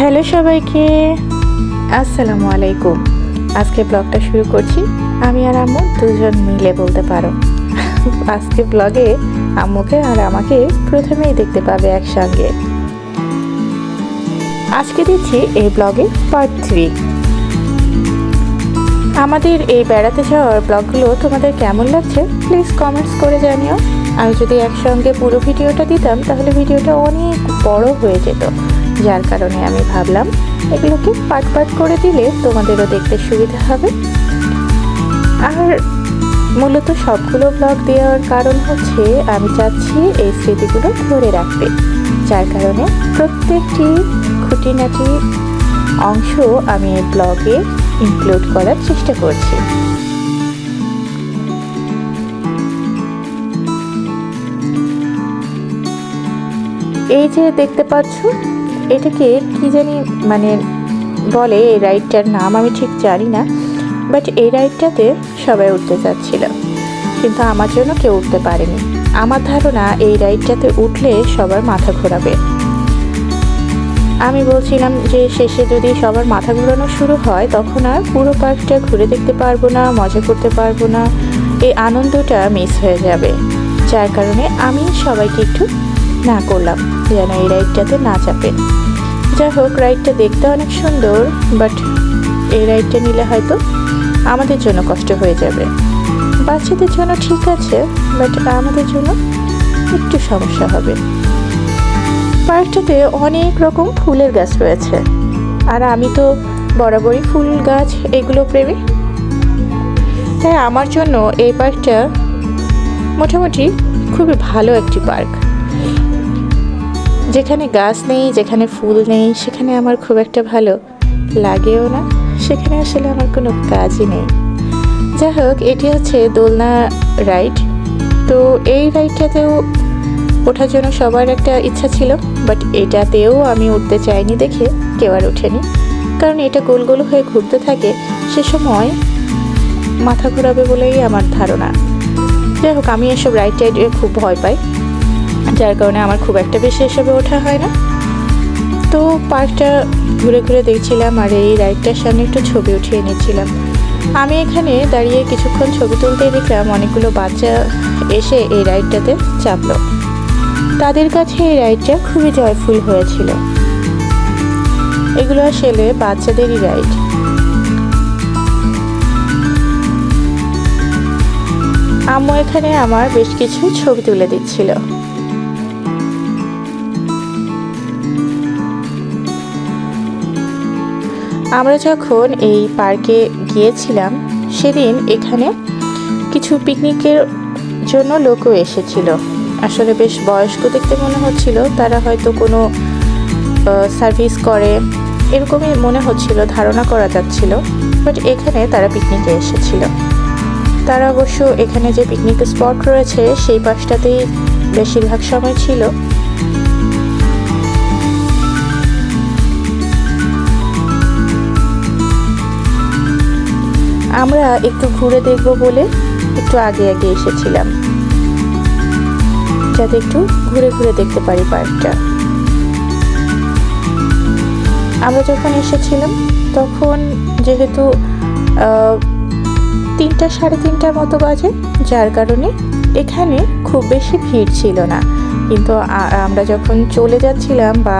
Hello সবাইকে, আসসালামু আলাইকুম। আজকে ব্লগটা শুরু করছি আমি আর আম্মু দুজন মিলে বলতে পারো। আজকে ব্লগে আম্মুকে আর আমাকে প্রথমেই দেখতে পাবে একসঙ্গে। আজকে দিচ্ছি এই ব্লগে পার্ট 3। আমাদের এই বেড়াতে যাওয়ার ব্লগগুলো তোমাদের কেমন লাগছে প্লিজ কমেন্টস করে জানিও। আমি যদি একসঙ্গে পুরো ভিডিওটা দিতাম তাহলে ভিডিওটা অনেক বড় হয়ে যেত, যার কারণে আমি ভাবলাম এগুলোকে পার্ট পার্ট করে দিলে তোমাদেরও দেখতে সুবিধা হবে। আর মূলত সবগুলো ব্লগ দেওয়ার কারণ হচ্ছে আমি চাচ্ছি এই স্মৃতিগুলো ধরে রাখতে, যার কারণে প্রত্যেকটি খুঁটিনাটি অংশ আমি এই ব্লগে ইনক্লুড করার চেষ্টা করছি। এই যে দেখতে পাচ্ছ, এটাকে কি জানি বলে, এই রাইডটার নাম আমি ঠিক জানি না, বাট এই রাইডটাতে সবাই উঠতে চাচ্ছিল, কিন্তু আমার জন্য কেউ উঠতে পারেনি। আমার ধারণা এই রাইডটাতে উঠলে সবার মাথা ঘোরাবে। আমি বলছিলাম যে শেষে যদি সবার মাথা ঘোরানো শুরু হয় তখন আর পুরো পার্কটা ঘুরে দেখতে পারবো না, মজা করতে পারবো না, এই আনন্দটা মিস হয়ে যাবে। যার কারণে আমি সবাইকে একটু না করলাম যেন এই রাইডটাতে না চাপে। যাই হোক, রাইডটা দেখতে অনেক সুন্দর, বাট এই রাইডটা নিলে হয়তো আমাদের জন্য কষ্ট হয়ে যাবে। বাচ্চাদের জন্য ঠিক আছে, বাট আমাদের জন্য একটু সমস্যা হবে। পার্কটাতে অনেক রকম ফুলের গাছ রয়েছে, আর আমি তো বরাবরই ফুল গাছ এগুলো প্রেমী, তাই আমার জন্য এই পার্কটা মোটামুটি খুবই ভালো একটি পার্ক। যেখানে গাছ নেই, যেখানে ফুল নেই, সেখানে আমার খুব একটা ভালো লাগেও না, সেখানে আসলে আমার কোনো কাজই নেই। যাই হোক, এটি হচ্ছে দোলনা রাইড। তো এই রাইডটাতেও ওঠার জন্য সবার একটা ইচ্ছা ছিল, বাট এটাতেও আমি উঠতে চাইনি দেখে কেউ আর ওঠেনি, কারণ এটা গোল গোল হয়ে ঘুরতে থাকে, সে সময় মাথা ঘোরাবে বলেই আমার ধারণা। যাই হোক, আমি এসব রাইড টাইডে খুব ভয় পাই, যার কারণে আমার খুব একটা বেশি এসবে ওঠা হয় না। তো পার্কটা ঘুরে ঘুরে দেখছিলাম আর এই রাইডটার সামনে একটু ছবি উঠিয়ে নিচ্ছিলাম। আমি এখানে দাঁড়িয়ে কিছুক্ষণ ছবি তুলতেই দেখলাম অনেকগুলো বাচ্চা এসে এই রাইডটাতে চাপলো। তাদের কাছে এই রাইডটা খুবই জয়ফুল হয়েছিল। এগুলো আসলে বাচ্চাদেরই রাইড। আম্মু এখানে আমার বেশ কিছু ছবি তুলে দিচ্ছিল। আমরা যখন এই পার্কে গিয়েছিলাম সেদিন এখানে কিছু পিকনিকের জন্য লোকও এসেছিল। আসলে বেশ বয়স্ক দেখতে মনে হচ্ছিল, তারা হয়তো কোনো সার্ভিস করে এরকমই মনে হচ্ছিল, ধারণা করা যাচ্ছিল। বাট এখানে তারা পিকনিকে এসেছিল। তারা অবশ্য এখানে যে পিকনিক স্পট রয়েছে সেই পাশটাতেই বেশিরভাগ সময় ছিল। আমরা একটু ঘুরে দেখব বলে একটু আগে আগে এসেছিলাম, যাতে একটু ঘুরে ঘুরে দেখতে পারি পার্কটা। আমরা যখন এসেছিলাম তখন যেহেতু 3টা সাড়ে 3টার মতো বাজে, যার কারণে এখানে খুব বেশি ভিড় ছিল না। কিন্তু আমরা যখন চলে যাচ্ছিলাম বা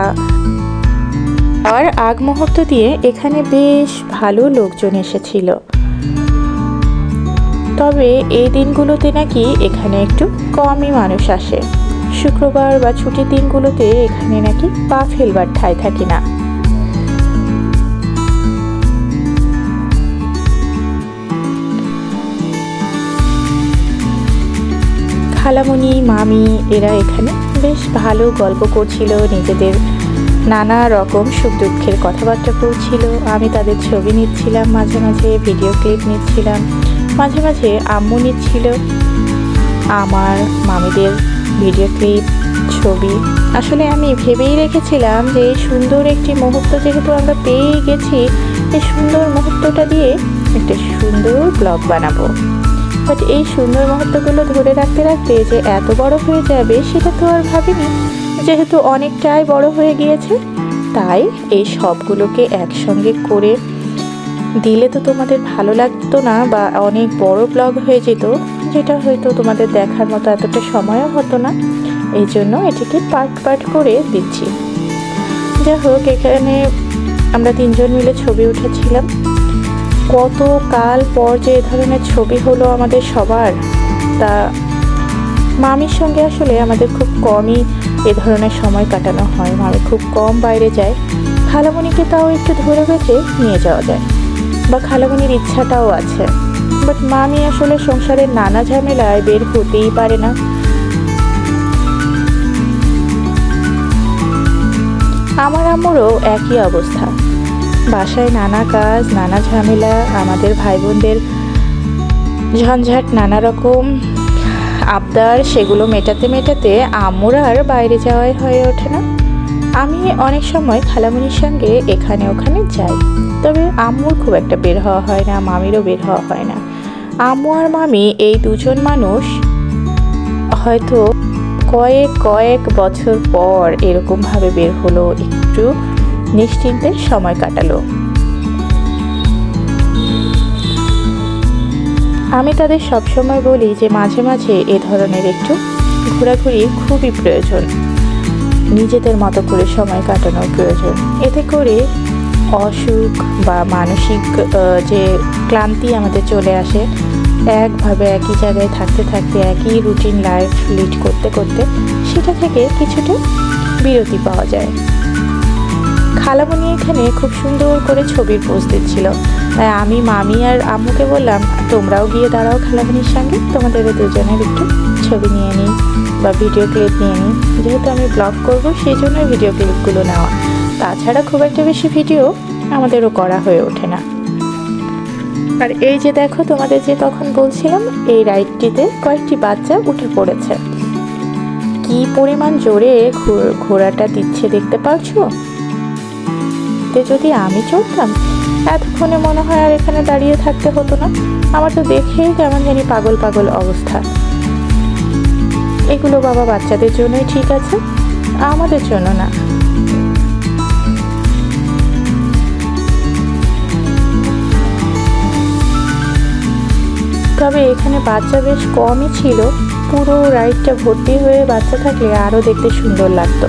আর আগ মুহূর্ত দিয়ে এখানে বেশ ভালো লোকজন এসেছিল। তবে এই দিনগুলোতে নাকি এখানে একটু কমই মানুষ আসে। শুক্রবার বা ছুটির দিনগুলোতে এখানে নাকি পা ফেলবার ঠাঁই থাকে না। খালামণি, মামি এরা এখানে বেশ ভালো গল্প করছিল, নিজেদের নানা রকম সুখ দুঃখের কথাবার্তা বলছিল। আমি তাদের ছবি নিচ্ছিলাম, মাঝে মাঝে ভিডিও ক্লিপ নিচ্ছিলাম, মাঝে মাঝে আম্মু নিচ্ছিল আমার মামিদের ভিডিও ক্লিপ, ছবি। আসলে আমি ভেবেই রেখেছিলাম যে এই সুন্দর একটি মুহূর্ত যেহেতু আমরা পেয়ে গেছি, এই সুন্দর মুহূর্তটা দিয়ে একটা সুন্দর ব্লগ বানাবো। বাট এই সুন্দর মুহূর্তগুলো ধরে রাখতে রাখতে যে এত বড় হয়ে যাবে সেটা তো আর ভাবিনি। যেহেতু অনেকটাই বড় হয়ে গিয়েছে, তাই এই সবগুলোকে একসঙ্গে করে দিলে তো তোমাদের ভালো লাগতো না, বা অনেক বড় ব্লগ হয়ে যেত, যেটা হয়তো তোমাদের দেখার মতো এতটা সময়ও হতো না। এই জন্য এটিকে পার্ট পার্ট করে দিচ্ছি। যাই হোক, এখানে আমরা 3 জন মিলে ছবি উঠেছিলাম। কত কাল পর যে এ ধরনের ছবি হলো আমাদের সবার। তা মামির সঙ্গে আসলে আমাদের খুব কমই এ ধরনের সময় কাটানো হয়। মামি খুব কম বাইরে যায়। খালামণিকে তাও একটু ধরে বেঁধে নিয়ে যাওয়া যায়, বা খালামণির ইচ্ছাটাও আছে, বাট মামি আসলে সংসারের নানা ঝামেলায় বের হতেই পারে না। আমার আম্মুরও একই অবস্থা। বাসায় নানা কাজ, নানা ঝামেলা, আমাদের ভাই বোনদের ঝঞ্ঝাট, নানা রকম আবদার, সেগুলো মেটাতে মেটাতে আম্মুর আর বাইরে যাওয়াই হয়ে ওঠে না। আমি অনেক সময় খালামণির সঙ্গে এখানে ওখানে যাই, তবে আম্মুর খুব একটা বের হওয়া হয় না, মামিরও বের হওয়া হয় না। আম্মু আর মামি এই দুজন মানুষ হয়তো কয়েক বছর পর এরকমভাবে বের হলো, একটু নিশ্চিন্তে সময় কাটালো। আমি তাদের সবসময় বলি যে মাঝে মাঝে এ ধরনের একটু ঘোরাঘুরি খুবই প্রয়োজন, নিজেদের মতো করে সময় কাটানোর প্রয়োজন। এতে করে অসুখ বা মানসিক যে ক্লান্তি আমাদের চলে আসে, একভাবে একই জায়গায় থাকতে থাকতে, একই রুটিন লাইফ লিড করতে করতে, সেটা থেকে কিছুটা বিরতি পাওয়া যায়। খালামণি এখানে খুব সুন্দর করে ছবির পোজ দিচ্ছিল, তাই আমি মামি আর আম্মুকে বললাম, তোমরাও গিয়ে দাঁড়াও খালামণির সঙ্গে, তোমাদের দুজনের একটু ছবি নিয়ে নিই বা ভিডিও ক্লিপ নিয়ে নিই। যেহেতু আমি ব্লগ করবো, সেই জন্য ভিডিও ক্লিপগুলো নেওয়া। তাছাড়া খুব একটা বেশি ভিডিও আমাদেরও করা হয়ে ওঠে না। আর এই যে দেখো, তোমাদের যে তখন বলছিলাম, এই রাইডটিতে কয়েকটি বাচ্চা উঠে পড়েছে। কি পরিমাণ জোরে ঘোড়াটা দিচ্ছে দেখতে পাচ্ছো? যদি আমি চড়তাম, এতক্ষণে মনে হয় আর এখানে দাঁড়িয়ে থাকতে হতো না। আমার তো দেখেই কেমন জানি পাগল পাগল অবস্থা। এগুলো বাবা বাচ্চাদের জন্যই ঠিক আছে, আমাদের জন্য না। তবে এখানে বাচ্চা বেশ কমই ছিল। পুরো রাইডটা ভর্তি হয়ে বাচ্চা থাকলে আরও দেখতে সুন্দর লাগতো।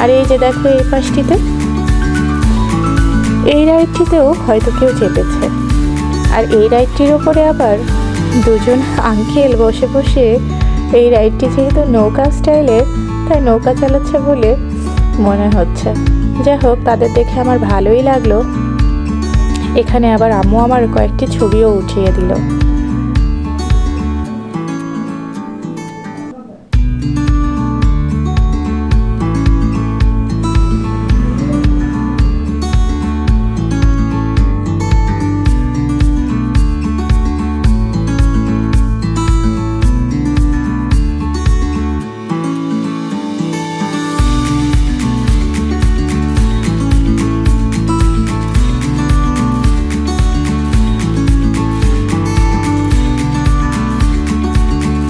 আর এই যে দেখো, এই পাশটিতে, এই রাইডটিতেও হয়তো কেউ চেপেছে। আর এই রাইডটির ওপরে আবার দুজন আঙ্কেল বসে বসে, এই রাইডটি যেহেতু নৌকা স্টাইলের, তাই নৌকা চালাচ্ছে বলে মনে হচ্ছে। যাই হোক, তাদের দেখে আমার ভালোই লাগলো। এখানে আবার আম্মু আমার কয়েকটি ছবিও উঠিয়ে দিল।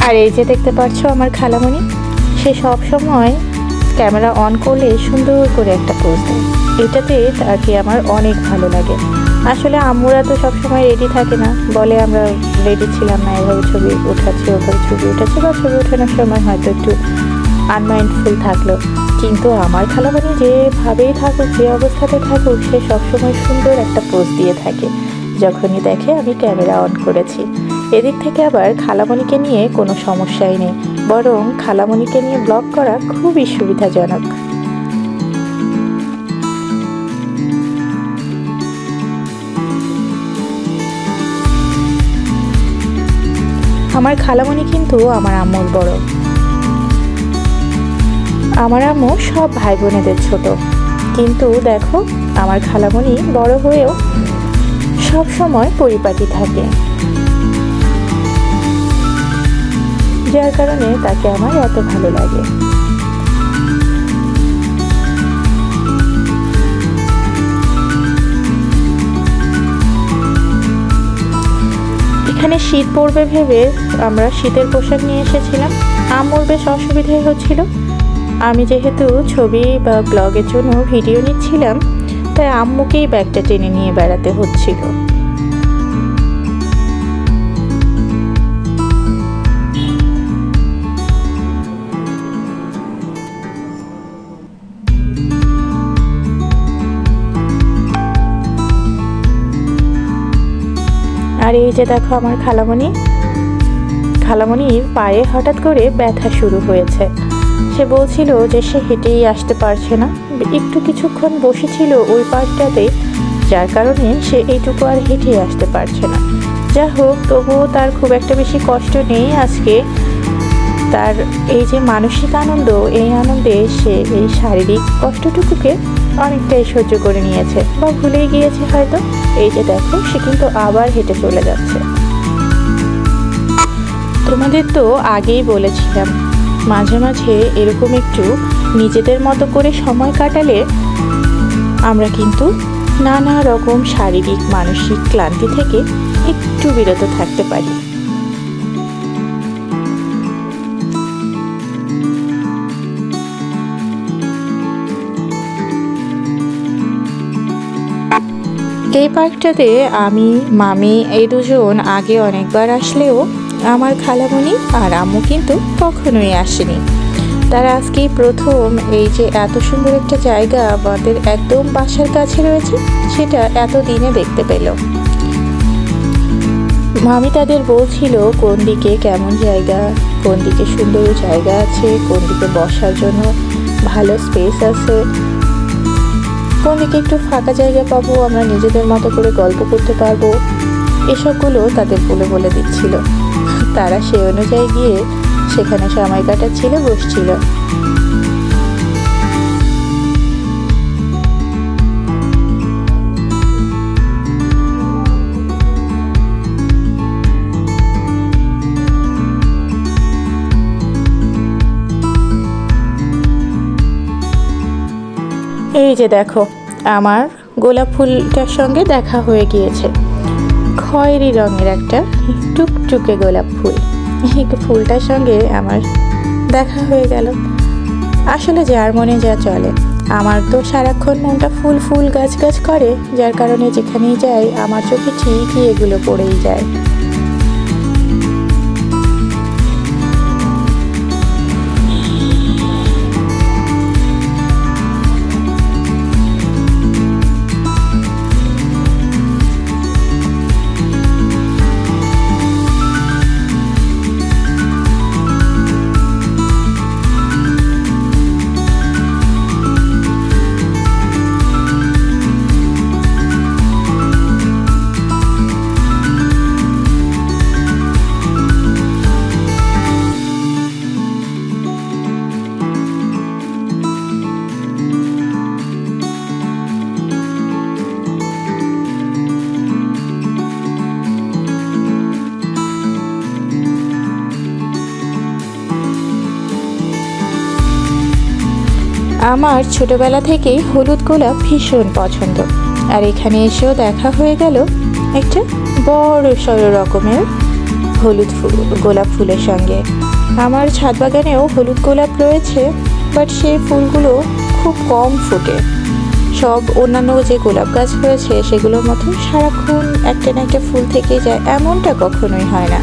আর এই যে দেখতে পাচ্ছ আমার খালামণি, সে সব সময় ক্যামেরা অন করলে সুন্দর করে একটা পোজ দেয়। এটাতে তাকে আমার অনেক ভালো লাগে। আসলে আম্মুরা তো সবসময় রেডি থাকে না, বলে আমরা রেডি ছিলাম না, এভাবে ছবি উঠাচ্ছি, ওভাবে ছবি উঠাচ্ছি, বা ছবি ওঠানোর সময় হয়তো একটু আনমাইন্ডফুল থাকলো। কিন্তু আমার খালামণি যেভাবেই থাকুক, যে অবস্থাতে থাকুক, সে সবসময় সুন্দর একটা পোজ দিয়ে থাকে যখনই দেখে আমি ক্যামেরা অন করেছি। এদিক থেকে আবার খালামণিকে নিয়ে কোনো সমস্যাই নেই, বরং খালামণিকে নিয়ে ব্লগ করা খুবই সুবিধাজনক। আমার খালামণি কিন্তু আমার আম্মুর বড়। আমার আম্মু সব ভাই বোনেদের ছোট, কিন্তু দেখো আমার খালামণি বড় হয়েও সব সময় পরিপাটি থাকে, যার কারণে তাকে আমার এত ভালো লাগে। এখানে শীত পড়বে ভেবে আমরা শীতের পোশাক নিয়ে এসেছিলাম। আম্মুর বেশ অসুবিধাই হচ্ছিল, আমি যেহেতু ছবি বা ব্লগের জন্য ভিডিও নিচ্ছিলাম, তাই আম্মুকেই ব্যাগটা টেনে নিয়ে বেড়াতে হচ্ছিল। আর এই যে দেখো আমার খালামণির পায়ে হঠাৎ করে ব্যথা শুরু হয়েছে। সে বলছিল যে সে হেঁটেই আসতে পারছে না, একটু কিছুক্ষণ বসেছিল ওই পার্কটাতে, যার কারণে সে এইটুকু আর হেঁটেই আসতে পারছে না। যা হোক, তবুও তার খুব একটা বেশি কষ্ট নেই আজকে। তার এই যে মানসিক আনন্দ, এই আনন্দে সে এই শারীরিক কষ্টটুকুকে অনেকটাই সহ্য করে নিয়েছে বা ভুলেই গিয়েছে হয়তো। এই যে দেখো, সে কিন্তু আবার হেঁটে চলে যাচ্ছে। তোমাদের তো আগেই বলেছিলাম, মাঝে মাঝে এরকম একটু নিজেদের মতো করে সময় কাটালে আমরা কিন্তু নানা রকম শারীরিক মানসিক ক্লান্তি থেকে একটু বিরত থাকতে পারি। এই পার্কটাতে আমি, মামি এই দুজন আগে অনেকবার আসলেও আমার খালামণি আর আম্মু কিন্তু কখনোই আসেনি। তারা আজকেই প্রথম এই যে এত সুন্দর একটা জায়গা আমাদের একদম বাসার কাছে রয়েছে, সেটা এত দিনে দেখতে পেল। মামি তাদের বলছিল কোন দিকে কেমন জায়গা, কোন দিকে সুন্দর জায়গা আছে, কোন দিকে বসার জন্য ভালো স্পেস আছে, কোন দিকে একটু ফাঁকা জায়গা পাবো, আমরা নিজেদের মতো করে গল্প করতে পারবো, এসবগুলো তাদের বলে দিচ্ছিল। তারা সে অনুযায়ী গিয়ে সেখানে সময় কাটাচ্ছিল, বসছিল। এই যে দেখো, আমার গোলাপ ফুলটার সঙ্গে দেখা হয়ে গিয়েছে। খয়েরি রঙের একটা টুকটুকে গোলাপ ফুল, এই ফুলটার সঙ্গে আমার দেখা হয়ে গেল। আসলে যার মনে যা চলে। আমার তো সারাক্ষণ মনটা ফুল ফুল গাছ গাছ করে, যার কারণে যেখানেই যাই আমার চোখে ঠিকই এগুলো পড়েই যায়। আমার ছোটবেলা থেকেই হলুদ গোলাপ ভীষণ পছন্দ, আর এখানে এসেও দেখা হয়ে গেল একটা বড় সড়ো রকমের হলুদ গোলাপ ফুলের সঙ্গে। আমার ছাদ বাগানেও হলুদ গোলাপ রয়েছে, বাট সেই ফুলগুলো খুব কম ফোটে। সব অন্যান্য যে গোলাপ গাছ রয়েছে সেগুলোর মতো সারাক্ষণ একটা না একটা ফুল থেকে যায়, এমনটা কখনোই হয় না।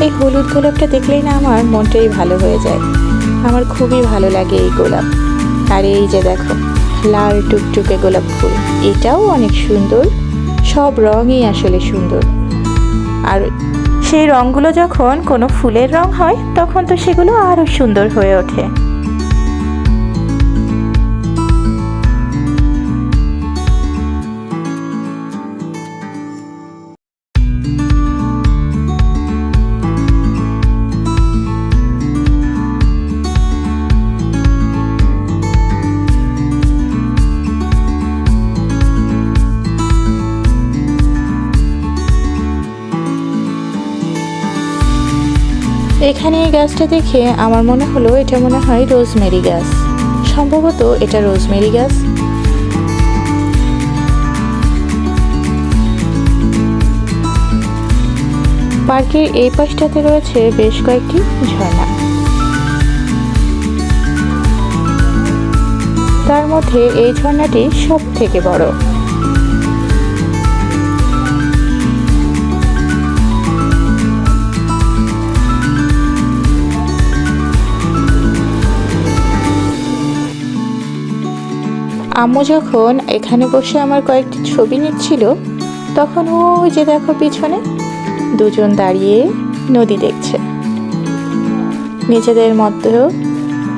এই হলুদ গোলাপটা দেখলেই না আমার মনটাই ভালো হয়ে যায়। আমার খুবই ভালো লাগে এই গোলাপ। আর এই যে দেখো, লাল টুকটুকে গোলাপ ফুল, এটাও অনেক সুন্দর। সব রঙই আসলে সুন্দর, আর সেই রঙগুলো যখন কোনো ফুলের রং হয় তখন তো সেগুলো আরও সুন্দর হয়ে ওঠে। এখানে এই গাছটা দেখে আমার মনে হলো এটা মনে হয় রোজমেরি গাছ, সম্ভবত এটা রোজমেরি গাছ। পার্কের এই পাশটাতে রয়েছে বেশ কয়েকটি ঝর্ণা। তার মধ্যে এই ঝর্ণাটি সব থেকে বড়। আম্মু যখন এখানে বসে আমার কয়েকটি ছবি নিচ্ছিল, তখন ওই যে দেখো পিছনে দুজন দাঁড়িয়ে নদী দেখছে। নিজেদের মধ্যেও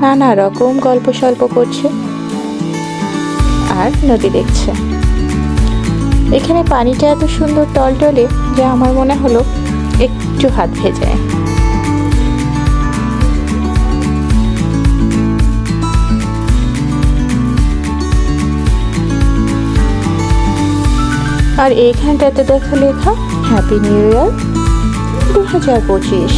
নানা রকম গল্প সল্প করছে আর নদী দেখছে। এখানে পানিটা এত সুন্দর টলটলে যে আমার মনে হলো একটু হাত ভেজায়। আর এইখানটাতে দেখো লেখা হ্যাপি নিউ ইয়ার 2025।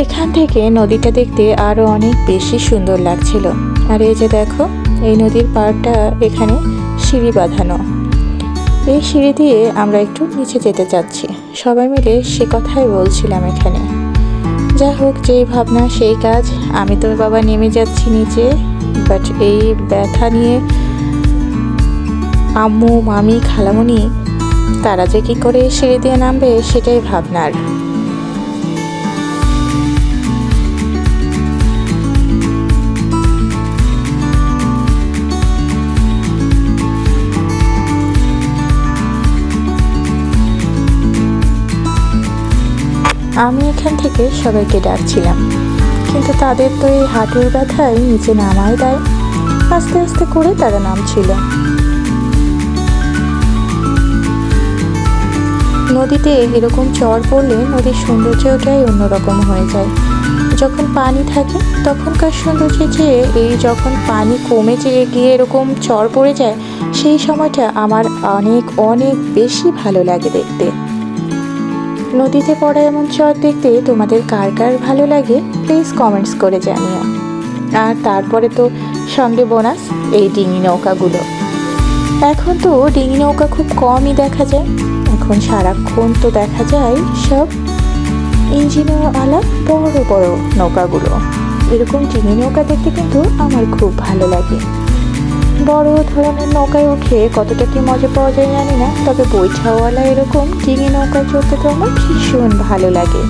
এখান থেকে নদীটা দেখতে আরো অনেক বেশি সুন্দর লাগছিল। আর এই যে দেখো এই নদীর পাড়টা এখানে সিঁড়ি বাঁধানো। এই সিঁড়ি দিয়ে আমরা একটু নিচে যেতে চাচ্ছি, সবাই মিলে সে কথাই বলছিলাম এখানে। যাই হোক, যেই ভাবনা সেই কাজ। আমি তো বাবা নেমে যাচ্ছি নিচে, বাট এই ব্যথা নিয়ে আম্মু, মামি, খালামণি তারা যে কী করে সিঁড়ি দিয়ে নামবে সেটাই ভাবনার। আমি এখান থেকে সবাইকে ডাকছিলাম, কিন্তু তাদের তো এই হাঁটুর ব্যথায় নিচে নামাই দেয়। আস্তে আস্তে করে তারা নামছিল। নদীতে এরকম চর পড়লে নদীর সৌন্দর্যটাই অন্যরকম হয়ে যায়। যখন পানি থাকে তখনকার সৌন্দর্য যে এই যখন পানি কমে গিয়ে এরকম চর পড়ে যায়, সেই সময়টা আমার অনেক অনেক বেশি ভালো লাগে দেখতে। নদীতে পড়া এমন চর দেখতে তোমাদের কার কার ভালো লাগে প্লিজ কমেন্টস করে জানিও। আর তারপরে তো সঙ্গে বোনাস এই ডিঙি নৌকাগুলো। এখন তো ডিঙি নৌকা খুব কমই দেখা যায়, এখন সারাক্ষণ তো দেখা যায় সব ইঞ্জিনওয়ালা বড় বড় নৌকাগুলো। এরকম ডিঙি নৌকা দেখতে কিন্তু আমার খুব ভালো লাগে। বড় ধরনের নৌকায় উঠে কতটা কি মজা পাওয়া যায় জানি না, তবে বৈঠাওয়ালা এরকম ডিঙি নৌকায় চড়তে তো আমার ভীষণ ভালো লাগে।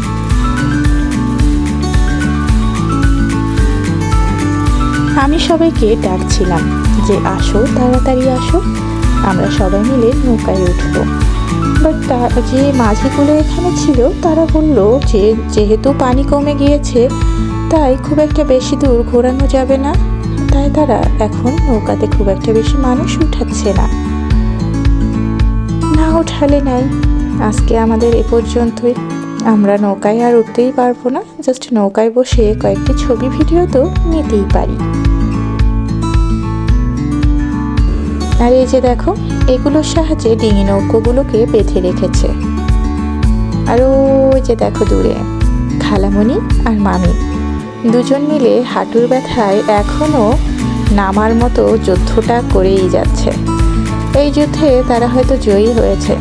আমি সবাইকে ডাকছিলাম যে আসো, তাড়াতাড়ি আসো, আমরা সবাই মিলে নৌকায় উঠবো। বাট যে মাঝিগুলো এখানে ছিল তারা বলল যে যেহেতু পানি কমে গিয়েছে তাই খুব একটা বেশি দূর ঘোরানো যাবে না, তাই তারা এখন নৌকাতে খুব একটা বেশি মানুষ উঠাচ্ছে না। না উঠালে নাই, আজকে আমাদের এ পর্যন্তই। আমরা নৌকায় আর উঠতেই পারবো না, জাস্ট নৌকায় বসে কয়েকটি ছবি ভিডিও তো নিতেই পারি। আর এই যে দেখো এগুলোর সাহায্যে ডিঙি নৌকোগুলোকে বেঁধে রেখেছে। আর ওই যে দেখো দূরে খালামণি আর মামি দুজন মিলে হাঁটুর ব্যথায় এখনও নামার মতো যুদ্ধটা করেই যাচ্ছে। এই যুদ্ধে তারা হয়তো জয়ী হয়েছে।